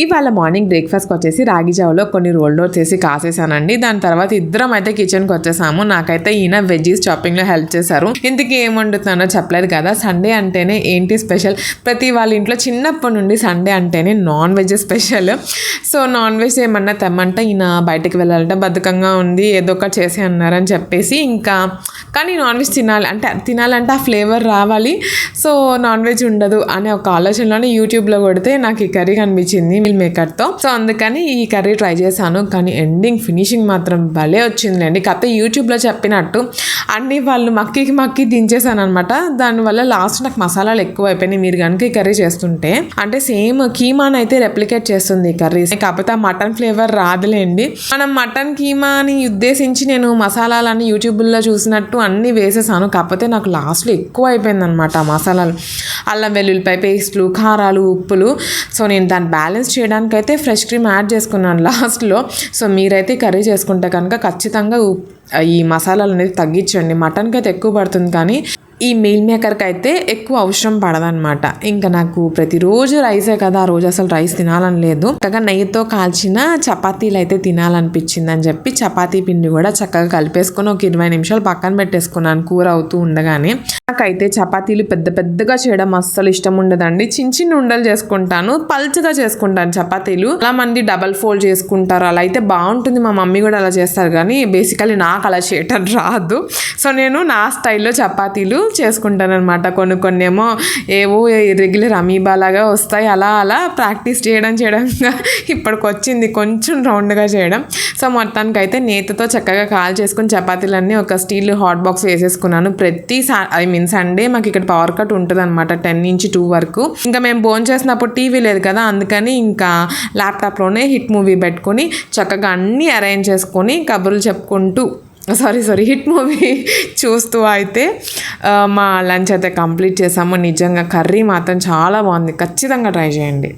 ఇవాళ మార్నింగ్ బ్రేక్ఫాస్ట్కి వచ్చేసి రాగి జావలో కొన్ని రోల్డ్ ఓట్స్ వేసి కాసేసానండి. దాని తర్వాత ఇద్దరం అయితే కిచెన్కి వచ్చేసాము. నాకైతే ఈయన వెజ్జీస్ చాపింగ్లో హెల్ప్ చేశారు. ఇంతకీ ఏం వండుతున్నానో చెప్పలేదు కదా. సండే అంటేనే ఏంటి స్పెషల్, ప్రతి వాళ్ళ ఇంట్లో చిన్నప్పటి నుండి సండే అంటేనే non veg special. So non veg ఏమన్నా తెమ్మంటే ఈయన బయటకు వెళ్ళాలంటే బద్ధకంగా ఉంది, ఏదో ఒకటి చేసి అన్నారని చెప్పేసి ఇంకా కానీ నాన్ వెజ్ తినాలంటే ఆ ఫ్లేవర్ రావాలి, సో నాన్ వెజ్ ఉండదు అనే ఒక ఆలోచనలోనే యూట్యూబ్లో కొడితే నాకు ఈ కర్రీ కనిపించింది మిల్ మేకర్తో. సో అందుకని ఈ కర్రీ ట్రై చేశాను. కానీ ఫినిషింగ్ మాత్రం భలే వచ్చిందండి. కాకపోతే యూట్యూబ్లో చెప్పినట్టు అన్ని వాళ్ళు మక్కి దించేసాను అనమాట. దానివల్ల లాస్ట్ నాకు మసాలాలు ఎక్కువ అయిపోయినాయి. మీరు కనుక ఈ కర్రీ చేస్తుంటే అంటే సేమ్ కీమాని అయితే రెప్లికేట్ చేస్తుంది ఈ కర్రీ, కాకపోతే ఆ మటన్ ఫ్లేవర్ రాదులేండి. మనం మటన్ కీమాని ఉద్దేశించి నేను మసాలాలని యూట్యూబ్లో చూసినట్టు అన్నీ వేసేసాను. కాకపోతే నాకు లాస్ట్లో ఎక్కువ అయిపోయింది అనమాట ఆ మసాలాలు, అల్లం వెల్లుల్లిపాయ పేస్ట్లు, కారాలు, ఉప్పులు. సో నేను దాన్ని బ్యాలెన్స్ చేయడానికైతే ఫ్రెష్ క్రీమ్ యాడ్ చేసుకున్నాను లాస్ట్లో. సో మీరైతే కర్రీ చేసుకుంటే కనుక ఖచ్చితంగా ఈ మసాలాలు అనేది తగ్గించండి. మటన్కి అయితే ఎక్కువ పడుతుంది కానీ ఈ మీల్ మేకర్కి అయితే ఎక్కువ అవసరం పడదనమాట. ఇంకా నాకు ప్రతిరోజు రైసే కదా, ఆ రోజు అసలు రైస్ తినాలని లేదు. చక్కగా నెయ్యితో కాల్చిన చపాతీలు అయితే తినాలనిపించింది అని చెప్పి చపాతీ పిండి కూడా చక్కగా కలిపేసుకొని ఒక 20 నిమిషాలు పక్కన పెట్టేసుకున్నాను కూర అవుతూ ఉండగానే. నాకైతే చపాతీలు పెద్దగా చేయడం అస్సలు ఇష్టం ఉండదండి. చిన్న ఉండలు చేసుకుంటాను, పల్చగా చేసుకుంటాను చపాతీలు. అలా మంది డబల్ ఫోల్డ్ చేసుకుంటారు, అలా అయితే బాగుంటుంది. మా మమ్మీ కూడా అలా చేస్తారు కానీ బేసికలీ నాకు అలా చేయటం రాదు. సో నేను నా స్టైల్లో చపాతీలు చేసుకుంటాను అనమాట. కొన్ని ఏమో ఏవో రెగ్యులర్ అమీబాలాగా వస్తాయి, అలా ప్రాక్టీస్ చేయడంగా ఇప్పటికి వచ్చింది కొంచెం రౌండ్గా చేయడం. సో మొత్తానికి అయితే నేతతో చక్కగా కాల్ చేసుకుని చపాతీలన్నీ ఒక స్టీల్ హాట్ బాక్స్ వేసేసుకున్నాను. సండే మాకు ఇక్కడ పవర్ కట్ ఉంటుంది అనమాట 10 నుంచి 2 వరకు. ఇంకా మేము భోజనం చేసినప్పుడు టీవీ లేదు కదా, అందుకని ఇంకా ల్యాప్టాప్లోనే హిట్ మూవీ పెట్టుకొని చక్కగా అన్నీ అరేంజ్ చేసుకొని కబుర్లు చెప్పుకుంటూ హిట్ మూవీ చూస్తూ అయితే మా లంచ్ అయితే కంప్లీట్ చేసాము. నిజంగా కర్రీ మాత్రం చాలా బాగుంది, ఖచ్చితంగా ట్రై చేయండి.